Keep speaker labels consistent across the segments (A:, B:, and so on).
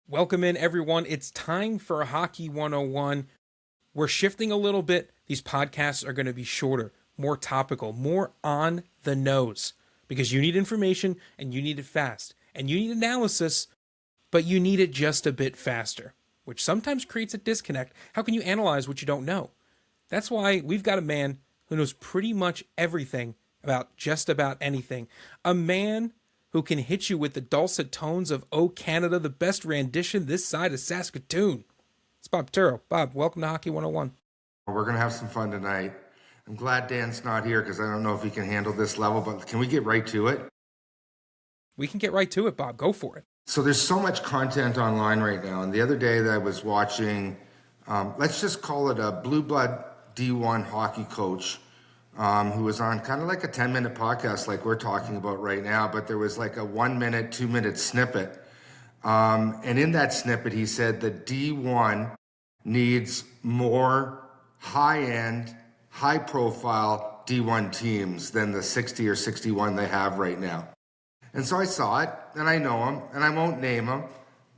A: Welcome in, everyone. It's time for Hockey 101. We're shifting a little bit. These podcasts are going to be shorter, more topical, more on the nose, because you need information and you need it fast, and you need analysis, but you need it just a bit faster, which sometimes creates a disconnect. How can you analyze what you don't know? That's why we've got a man who knows pretty much everything about just about anything. A man who can hit you with the dulcet tones of "Oh Canada," the best rendition this side of Saskatoon. It's Bob Turow. Bob, welcome to Hockey 101.
B: We're going to have some fun tonight. I'm glad Dan's not here because I don't know if he can handle this level, but can we get right to it?
A: We can get right to it, Bob. Go for it.
B: So there's so much content online right now. And the other day that I was watching, let's just call it a blue blood D1 hockey coach who was on kind of like a 10-minute podcast like we're talking about right now, but there was like a 1 minute, 2 minute snippet. And in that snippet, he said that D1 needs more high-end, high-profile D1 teams than the 60 or 61 they have right now. And so I saw it, and I know him, and I won't name him,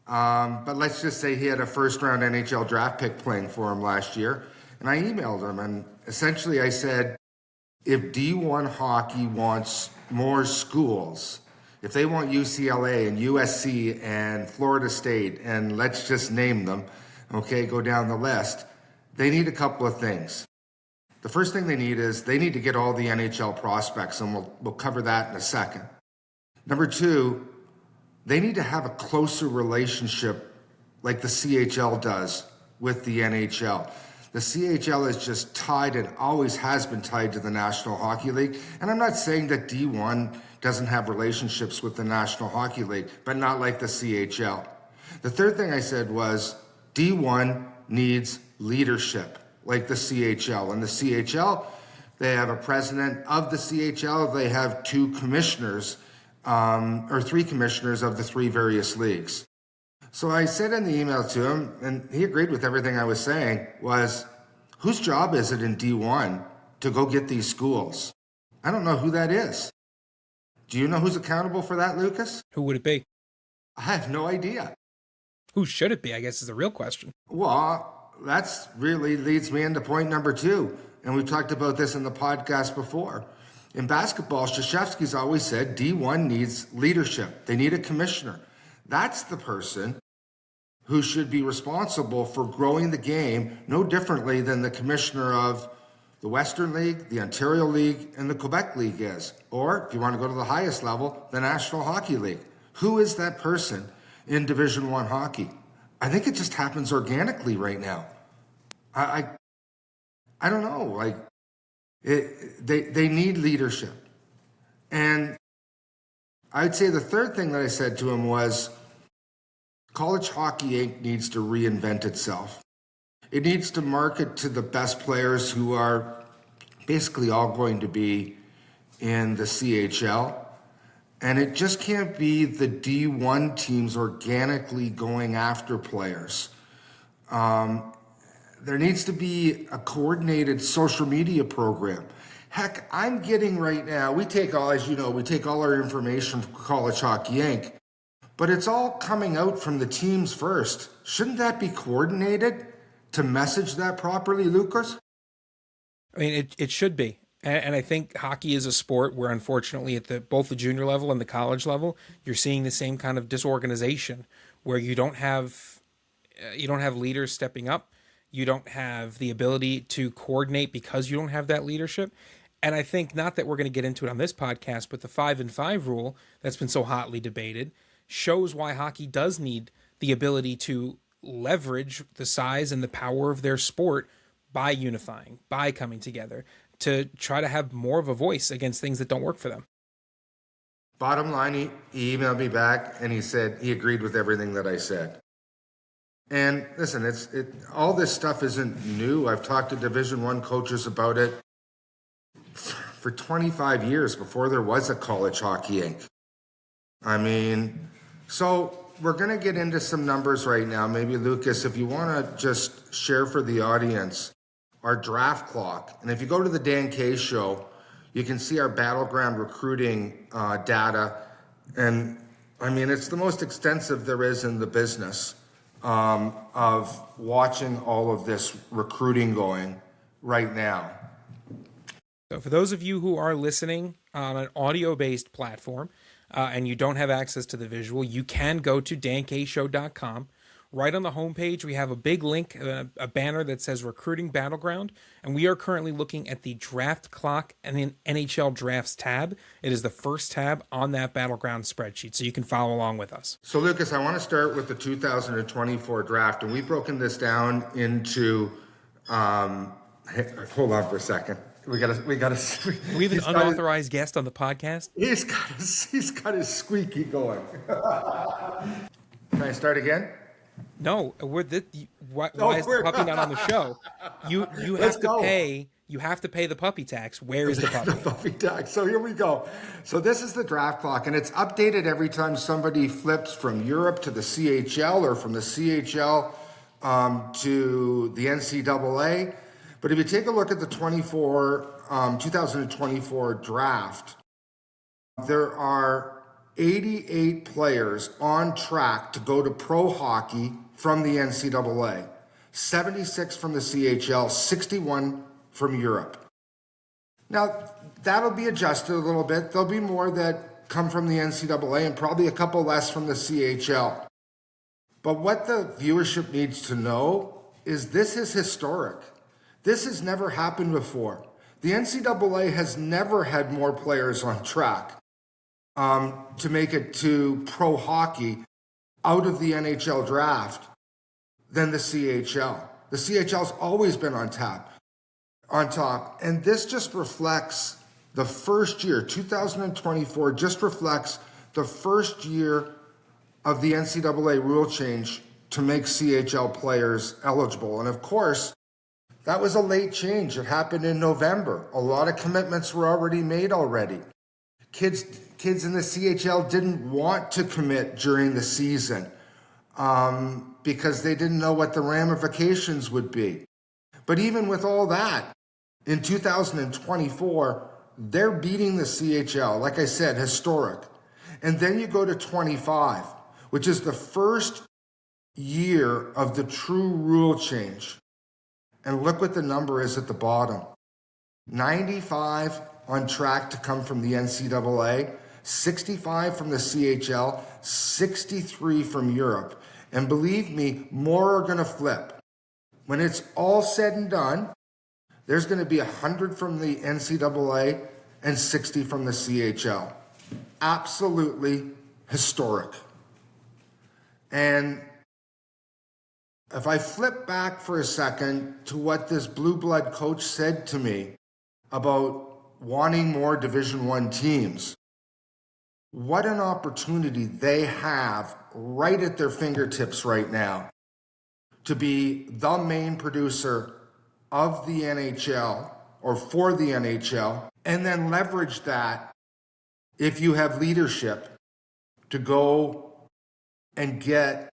B: but let's just say he had a first-round NHL Draft pick playing for him last year, and I emailed him, and essentially I said, if D1 hockey wants more schools, if they want UCLA and USC and Florida State, and let's just name them, okay, go down the list, they need a couple of things. The first thing they need is they need to get all the NHL prospects, and we'll cover that in a second. Number two, they need to have a closer relationship like the CHL does with the NHL. The CHL is just tied and always has been tied to the National Hockey League. And I'm not saying that D1 doesn't have relationships with the National Hockey League, but not like the CHL. The third thing I said was D1 needs leadership like the CHL. And the CHL, they have a president of the CHL. They have two commissioners or three commissioners of the three various leagues. So I said in the email to him, and he agreed with everything I was saying, was whose job is it in D1 to go get these schools? I don't know who that is. Do you know who's accountable for that, Lucas?
A: Who would it be?
B: I have no idea.
A: Who should it be, I guess, is the real question.
B: Well, that's really leads me into point number two. And we talked about this in the podcast before. In basketball, Krzyzewski's always said D1 needs leadership. They need a commissioner. That's the person who should be responsible for growing the game no differently than the commissioner of the Western League, the Ontario League, and the Quebec League is. Or, if you want to go to the highest level, the National Hockey League. Who is that person in Division I hockey? I think it just happens organically right now. I don't know. Like, they need leadership. And I'd say the third thing that I said to him was, College Hockey Inc. needs to reinvent itself. It needs to market to the best players who are basically all going to be in the CHL. And it just can't be the D1 teams organically going after players. There needs to be a coordinated social media program. Heck, I'm getting right now, we take all our information from College Hockey Inc., but it's all coming out from the teams first. Shouldn't that be coordinated to message that properly, Lucas?
A: I mean, it should be. And I think hockey is a sport where, unfortunately, at both the junior level and the college level, you're seeing the same kind of disorganization where you don't have leaders stepping up. You don't have the ability to coordinate because you don't have that leadership. And I think, not that we're going to get into it on this podcast, but the 5-and-5 rule that's been so hotly debated shows why hockey does need the ability to leverage the size and the power of their sport by unifying, by coming together, to try to have more of a voice against things that don't work for them.
B: Bottom line, he emailed me back and he said he agreed with everything that I said. And listen, all this stuff isn't new. I've talked to Division I coaches about it for 25 years before there was a College Hockey Inc. I mean, so we're going to get into some numbers right now. Maybe, Lucas, if you want to just share for the audience our draft clock. And if you go to the Dan K show, you can see our battleground recruiting data. And I mean, it's the most extensive there is in the business of watching all of this recruiting going right now.
A: So, for those of you who are listening on an audio based platform and you don't have access to the visual, you can go to dankshow.com. Right on the homepage, we have a big link, a banner that says Recruiting Battleground, and we are currently looking at the Draft Clock and the NHL Drafts tab. It is the first tab on that Battleground spreadsheet, so you can follow along with us.
B: So, Lucas, I want to start with the 2024 draft, and we've broken this down into. Hold on for a second. We gotta.
A: We have an unauthorized guest on the podcast.
B: He's got his squeaky going. Can I start again?
A: No, why is the puppy not on the show? You have to pay. You have to pay the puppy tax. Where is the puppy?
B: The puppy tax. So here we go. So this is the draft clock, and it's updated every time somebody flips from Europe to the CHL or from the CHL to the NCAA. But if you take a look at the 2024 draft, there are 88 players on track to go to pro hockey from the NCAA, 76 from the CHL, 61 from Europe. Now, that'll be adjusted a little bit. There'll be more that come from the NCAA and probably a couple less from the CHL. But what the viewership needs to know is this is historic. This has never happened before. The NCAA has never had more players on track to make it to pro hockey out of the NHL draft than the CHL. The CHL's always been on top. And this just reflects the first year, 2024 just reflects the first year of the NCAA rule change to make CHL players eligible. And of course, that was a late change. It happened in November. A lot of commitments were already made already. Kids in the CHL didn't want to commit during the season because they didn't know what the ramifications would be. But even with all that, in 2024, they're beating the CHL. Like I said, historic. And then you go to 25, which is the first year of the true rule change. And look what the number is at the bottom. 95 on track to come from the NCAA, 65 from the CHL, 63 from Europe. And believe me, more are going to flip. When it's all said and done, there's going to be 100 from the NCAA and 60 from the CHL. Absolutely historic. And if I flip back for a second to what this blue blood coach said to me about wanting more Division I teams, what an opportunity they have right at their fingertips right now to be the main producer of the NHL or for the NHL, and then leverage that if you have leadership to go and get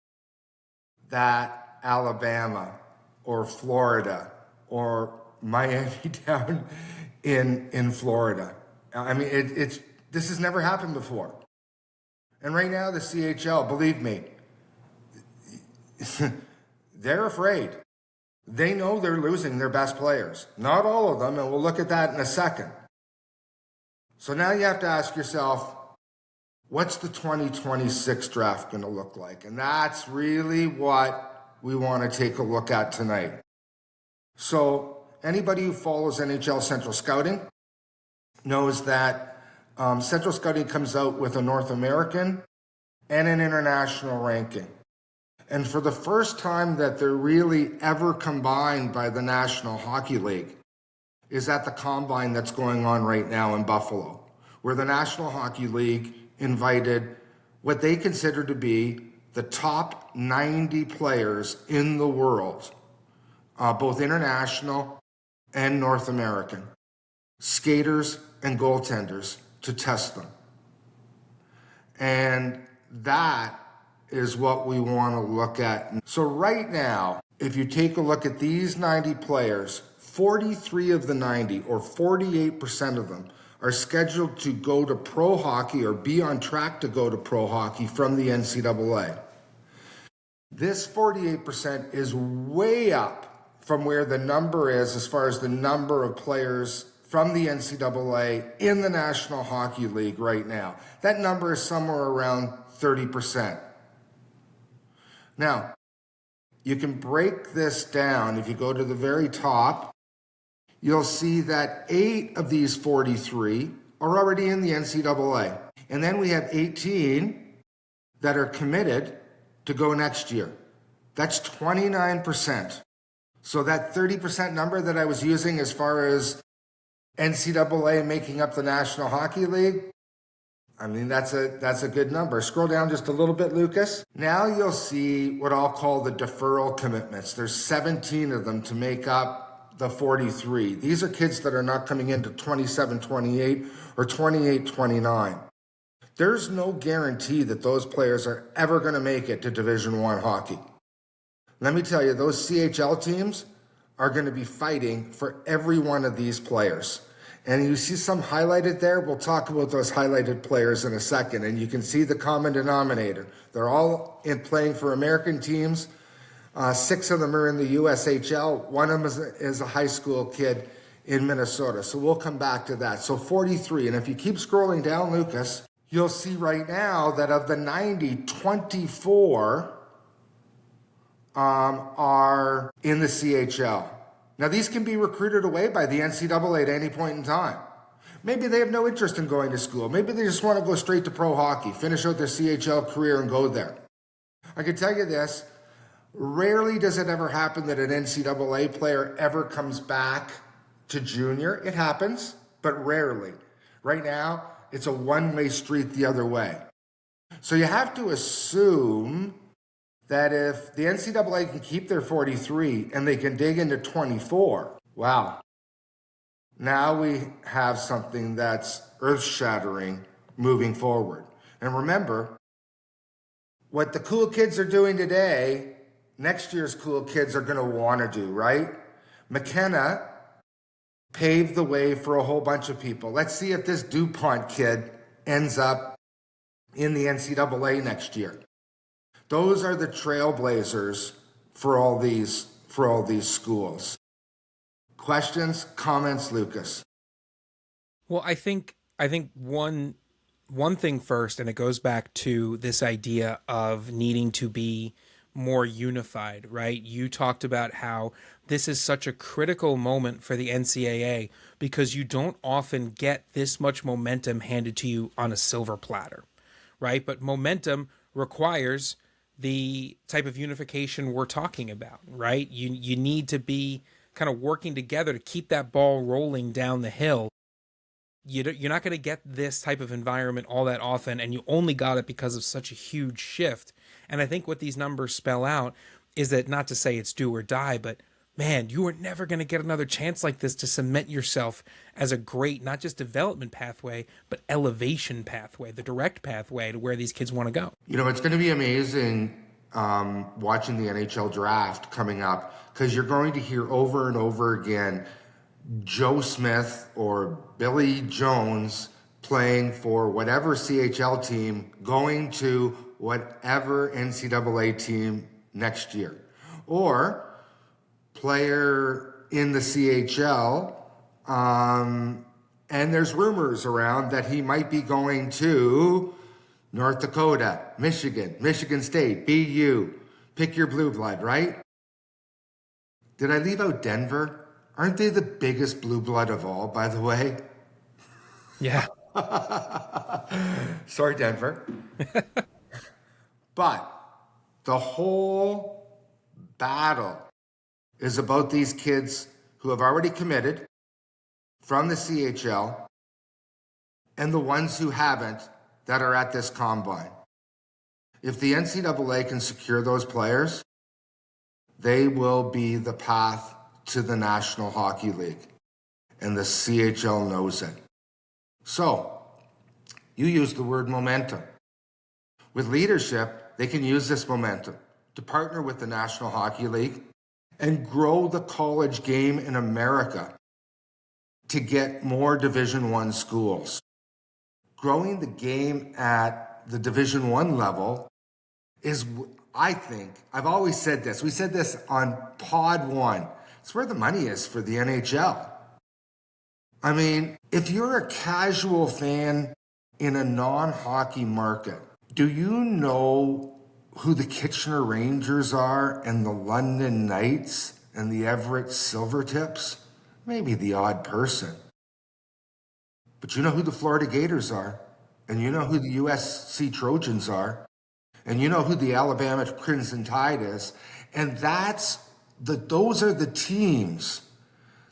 B: that Alabama or Florida or Miami down in Florida. I mean, this has never happened before. And right now, the CHL, believe me, they're afraid. They know they're losing their best players. Not all of them, and we'll look at that in a second. So now you have to ask yourself, what's the 2026 draft going to look like? And that's really what we want to take a look at tonight. So anybody who follows NHL Central Scouting knows that Central Scouting comes out with a North American and an international ranking. And for the first time that they're really ever combined by the National Hockey League is at the combine that's going on right now in Buffalo, where the National Hockey League invited what they consider to be the top 90 players in the world, both international and North American, skaters and goaltenders, to test them. And that is what we want to look at. So right now, if you take a look at these 90 players, 43 of the 90, or 48% of them, are scheduled to go to pro hockey or be on track to go to pro hockey from the NCAA. This 48% is way up from where the number is as far as the number of players from the NCAA in the National Hockey League right now. That number is somewhere around 30%. Now, you can break this down. If you go to the very top, you'll see that 8 of these 43 are already in the NCAA. And then we have 18 that are committed to go next year. That's 29%. So that 30% number that I was using as far as NCAA making up the National Hockey League, I mean, that's a good number. Scroll down just a little bit, Lucas. Now you'll see what I'll call the deferral commitments. There's 17 of them to make up the 43. These are kids that are not coming into 27-28 or 28-29. There's no guarantee that those players are ever going to make it to Division I hockey. Let me tell you, those CHL teams are going to be fighting for every one of these players. And you see some highlighted there. We'll talk about those highlighted players in a second. And you can see the common denominator. They're all playing for American teams. 6 of them are in the USHL. One of them is a high school kid in Minnesota. So we'll come back to that. So 43. And if you keep scrolling down, Lucas, you'll see right now that of the 90, 24 are in the CHL. Now, these can be recruited away by the NCAA at any point in time. Maybe they have no interest in going to school. Maybe they just want to go straight to pro hockey, finish out their CHL career and go there. I can tell you this, rarely does it ever happen that an NCAA player ever comes back to junior. It happens, but rarely. Right now, it's a one-way street the other way. So you have to assume that if the NCAA can keep their 43 and they can dig into 24, wow. Now we have something that's earth-shattering moving forward. And remember, what the cool kids are doing today, next year's cool kids are going to want to do, right? McKenna paved the way for a whole bunch of people. Let's see if this DuPont kid ends up in the NCAA next year. Those are the trailblazers for all these schools. Questions, comments, Lucas?
A: Well, I think one thing first, and it goes back to this idea of needing to be more unified, right? You talked about how this is such a critical moment for the NCAA because you don't often get this much momentum handed to you on a silver platter, right? But momentum requires the type of unification we're talking about, right? You need to be kind of working together to keep that ball rolling down the hill. You're not going to get this type of environment all that often, and you only got it because of such a huge shift. And I think what these numbers spell out is that, not to say it's do or die, but man, you are never going to get another chance like this to cement yourself as a great, not just development pathway, but elevation pathway, the direct pathway to where these kids want to go.
B: You know, it's going to be amazing watching the NHL Draft coming up because you're going to hear over and over again Joe Smith or Billy Jones playing for whatever CHL team going to whatever NCAA team next year. Or player in the CHL, and there's rumors around that he might be going to North Dakota, Michigan, Michigan State, BU. Pick your blue blood, right? Did I leave out Denver? Aren't they the biggest blue blood of all, by the way?
A: Yeah.
B: Sorry, Denver. But the whole battle is about these kids who have already committed from the CHL and the ones who haven't that are at this combine. If the NCAA can secure those players, they will be the path to the National Hockey League, and the CHL knows it. So, you use the word momentum. With leadership, they can use this momentum to partner with the National Hockey League and grow the college game in America. to get more Division One schools. Growing the game at the Division One level is, I think, I've always said this. We said this on Pod 1. It's where the money is for the NHL. I mean, if you're a casual fan in a non-hockey market, do you know who the Kitchener Rangers are and the London Knights and the Everett Silvertips? Maybe the odd person. But you know who the Florida Gators are, and you know who the USC Trojans are, and you know who the Alabama Crimson Tide is, and those are the teams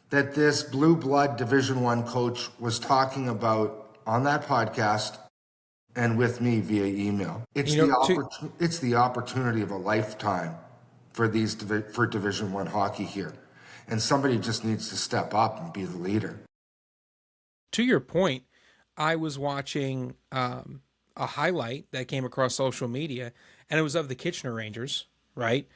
B: that this blue blood Division One coach was talking about on that podcast and with me via email. It's the opportunity of a lifetime for Division One hockey here, and somebody just needs to step up and be the leader.
A: To your point, I was watching a highlight that came across social media, and it was of the Kitchener Rangers, right?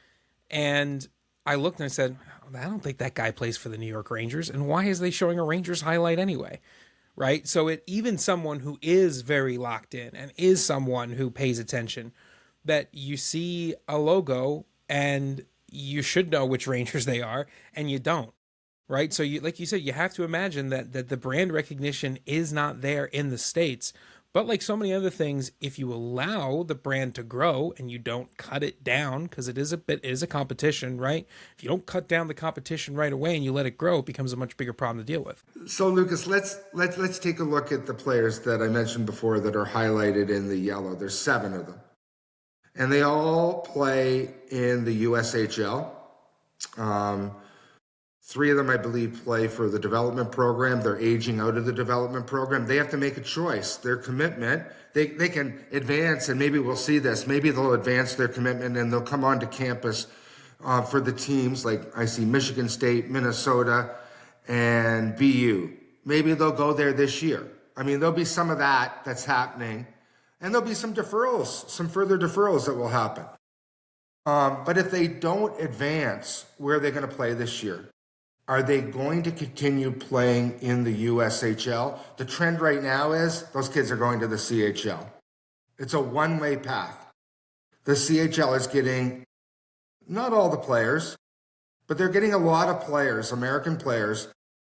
A: And I looked and I said, I don't think that guy plays for the New York Rangers, and why is they showing a Rangers highlight anyway? Right? So even someone who is very locked in and is someone who pays attention, that you see a logo and you should know which Rangers they are, and you don't. Right? So like you said, you have to imagine that the brand recognition is not there in the States. But like so many other things, if you allow the brand to grow and you don't cut it down, because it is a competition, right? If you don't cut down the competition right away and you let it grow, it becomes a much bigger problem to deal with.
B: So Lucas, let's take a look at the players that I mentioned before that are highlighted in the yellow. There's 7 of them, and they all play in the USHL. 3 of them, I believe, play for the development program. They're aging out of the development program. They have to make a choice. Their commitment, they can advance, and maybe we'll see this. Maybe they'll advance their commitment and they'll come onto campus for the teams. Like I see Michigan State, Minnesota, and BU. Maybe they'll go there this year. I mean, there'll be some of that's happening. And there'll be some deferrals, some further deferrals that will happen. But if they don't advance, where are they going to play this year? Are they going to continue playing in the USHL? The trend right now is those kids are going to the CHL. It's a one-way path. The CHL is getting not all the players, but they're getting a lot of players, American players,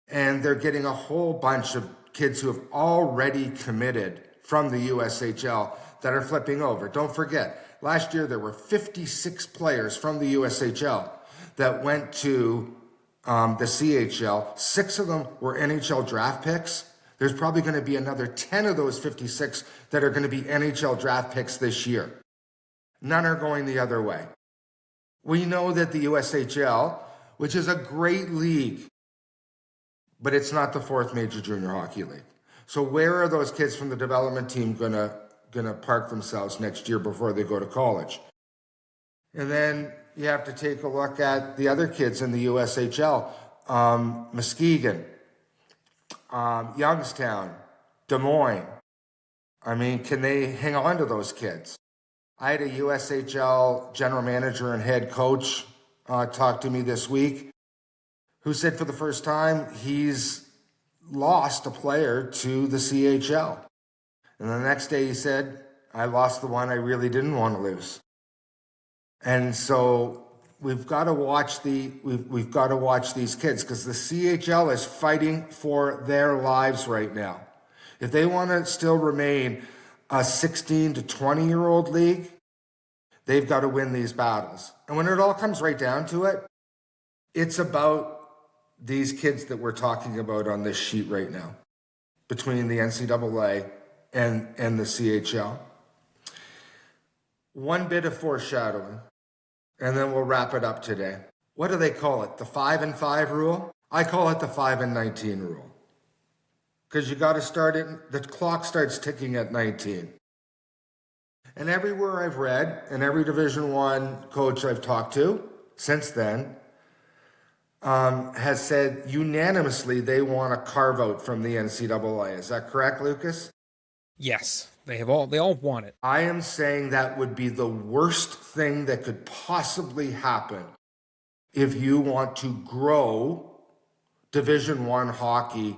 B: and they're getting a whole bunch of kids who have already committed from the USHL that are flipping over. Don't forget, last year there were 56 players from the USHL that went to the CHL. 6 of them were NHL draft picks. There's probably going to be another 10 of those 56 that are going to be NHL draft picks this year. None are going the other way. We know that the USHL, which is a great league, but it's not the 4th major junior hockey league. So where are those kids from the development team gonna park themselves next year before they go to college? And then you have to take a look at the other kids in the USHL. Muskegon, Youngstown, Des Moines. I mean, can they hang on to those kids? I had a USHL general manager and head coach talk to me this week who said for the first time he's lost a player to the CHL. And the next day he said, I lost the one I really didn't want to lose. And so we've got to watch we've got to watch these kids, because the CHL is fighting for their lives right now. If they want to still remain a 16 to 20-year-old league, they've got to win these battles. And when it all comes right down to it, it's about these kids that we're talking about on this sheet right now, between the NCAA and the CHL. One bit of foreshadowing, and then we'll wrap it up today. What do they call it? The 5-5 rule? I call it the 5-19 rule. Because you got to start it, the clock starts ticking at 19. And everywhere I've read, and every Division I coach I've talked to since then, has said unanimously they want a carve out from the NCAA. Is that correct, Lucas?
A: Yes, they all want it.
B: I am saying that would be the worst thing that could possibly happen if you want to grow Division I hockey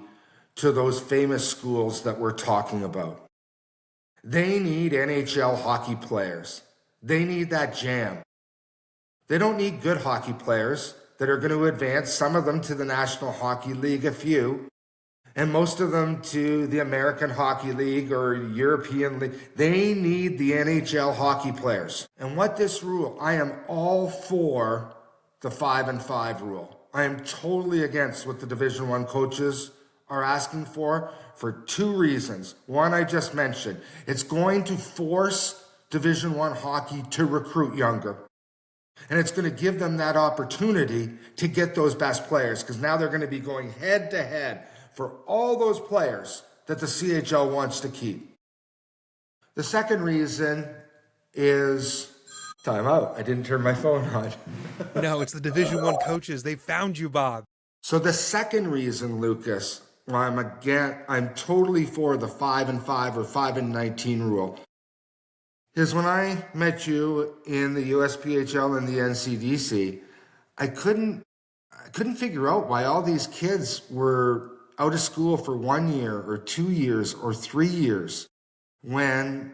B: to those famous schools that we're talking about. They need NHL hockey players. They need that jam. They don't need good hockey players that are going to advance, some of them to the National Hockey League, a few, and most of them to the American Hockey League or European League. They need the NHL hockey players. And what this rule, I am all for the 5-5 rule. I am totally against what the Division I coaches are asking for two reasons. One, I just mentioned. It's going to force Division I hockey to recruit younger. And it's going to give them that opportunity to get those best players, because now they're going to be going head to head for all those players that the CHL wants to keep. The second reason is time out. I didn't turn my phone on.
A: No, it's the Division I coaches. They found you, Bob.
B: So the second reason, Lucas, I'm totally for the 5-5 or 5-19 rule, is when I met you in the USPHL and the NCDC, I couldn't figure out why all these kids were out of school for 1 year or 2 years or 3 years when,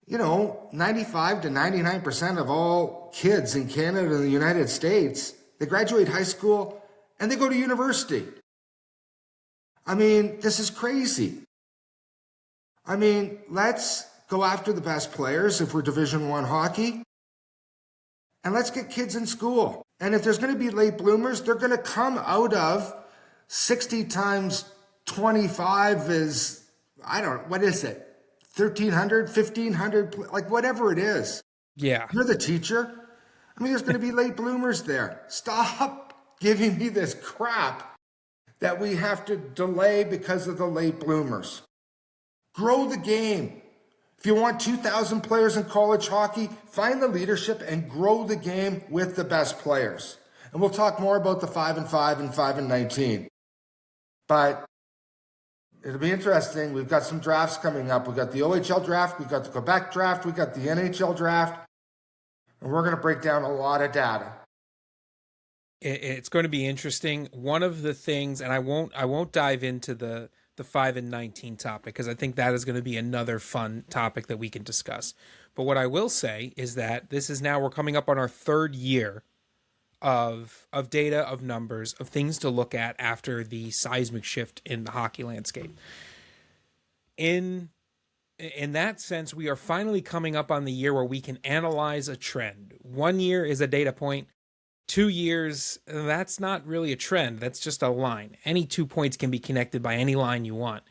B: 95 to 99% of all kids in Canada and the United States, they graduate high school and they go to university. I mean, this is crazy. I mean, let's go after the best players if we're Division I hockey, and let's get kids in school. And if there's going to be late bloomers, they're going to come out of 60 times 25 is, what is it? 1,300, 1,500, like whatever it is.
A: Yeah.
B: You're the teacher. I mean, there's going to be late bloomers there. Stop giving me this crap that we have to delay because of the late bloomers. Grow the game. If you want 2,000 players in college hockey, find the leadership and grow the game with the best players. And we'll talk more about the 5-5 and 5-19. But it'll be interesting. We've got some drafts coming up. We've got the OHL draft. We've got the Quebec draft. We've got the NHL draft. And we're going to break down a lot of data.
A: It's going to be interesting. One of the things, and I won't dive into the 5-19 topic, because I think that is going to be another fun topic that we can discuss. But what I will say is that we're coming up on our third year of data, of numbers, of things to look at after the seismic shift in the hockey landscape. In that sense, we are finally coming up on the year where we can analyze a trend. 1 year is a data point. 2 years, that's not really a trend. That's just a line. Any 2 points can be connected by any line you want.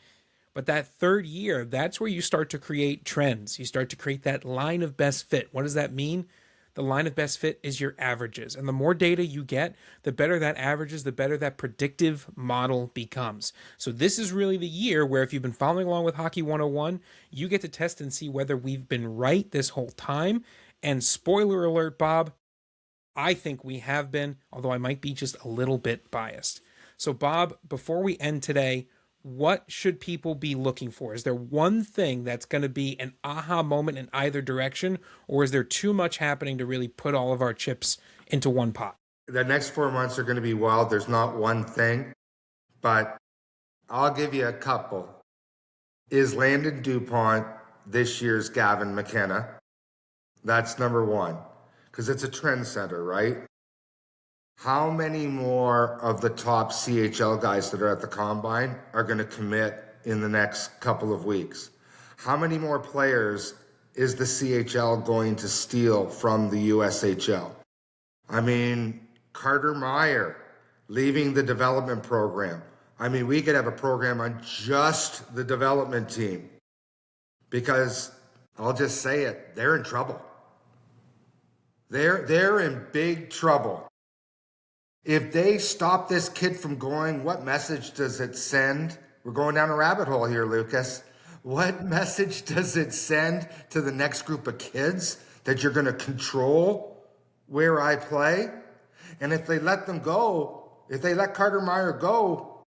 A: But that third year, that's where you start to create trends. You start to create that line of best fit. What does that mean? The line of best fit is your averages. And the more data you get, the better that averages, the better that predictive model becomes. So this is really the year where, if you've been following along with Hockey 101, you get to test and see whether we've been right this whole time. And spoiler alert, Bob, I think we have been, although I might be just a little bit biased. So, Bob, before we end today, what should people be looking for? Is there one thing that's going to be an aha moment in either direction, or is there too much happening to really put all of our chips into one pot?
B: The next 4 months are going to be wild. There's not one thing, but I'll give you a couple. Is Landon DuPont this year's Gavin McKenna? That's number one. Because it's a trendsetter, right? How many more of the top CHL guys that are at the Combine are going to commit in the next couple of weeks? How many more players is the CHL going to steal from the USHL? I mean, Carter Meyer leaving the development program. I mean, we could have a program on just the development team, because I'll just say it, they're in trouble. They're in big trouble. If they stop this kid from going, what message does it send? We're going down a rabbit hole here, Lucas. What message does it send to the next group of kids that you're going to control where I play? And if they let them go, if they let Carter Meyer go,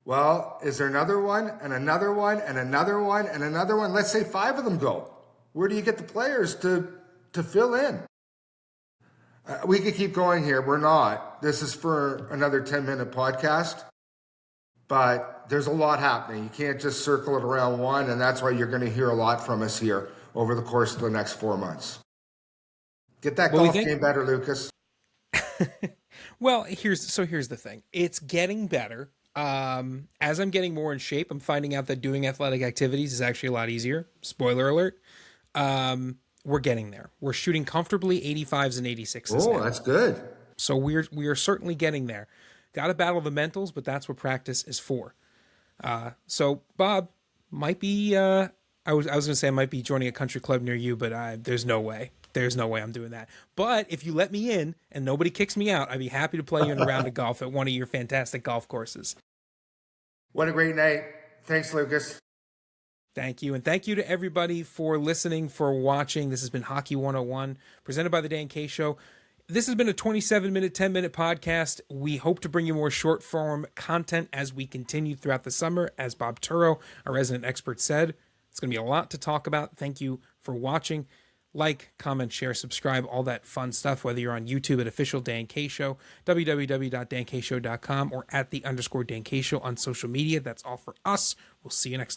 B: well, is there another one and another one and another one and another one? Let's say 5 of them go. Where do you get the players to fill in? We could keep going here. We're not. This is for another 10-minute podcast. but there's a lot happening. You can't just circle it around one, and that's why you're going to hear a lot from us here over the course of the next 4 months. Get that
A: Well, we
B: golf
A: think.
B: game better, Lucas.
A: Well, here's the thing. It's getting better. As I'm getting more in shape, I'm finding out that doing athletic activities is actually a lot easier. Spoiler alert. We're getting there. We're shooting comfortably 85s and 86s
B: Oh,
A: now.
B: that's good.
A: So we are certainly getting there. Got to battle the mentals, but that's what practice is for. So Bob might be. I was going to say I might be joining a country club near you, but there's no way. There's no way I'm doing that. But if you let me in and nobody kicks me out, I'd be happy to play you in a round of golf at one of your fantastic golf courses.
B: What a great night. Thanks, Lucas.
A: Thank you. And thank you to everybody for listening, for watching. This has been Hockey 101, presented by the Dan K Show. This has been a 27-minute, 10-minute podcast. We hope to bring you more short-form content as we continue throughout the summer. As Bob Turow, our resident expert, said, it's going to be a lot to talk about. Thank you for watching. Like, comment, share, subscribe, all that fun stuff, whether you're on YouTube at Official Dan K Show, www.dankshow.com, or at _Dan K Show on social media. That's all for us. We'll see you next time.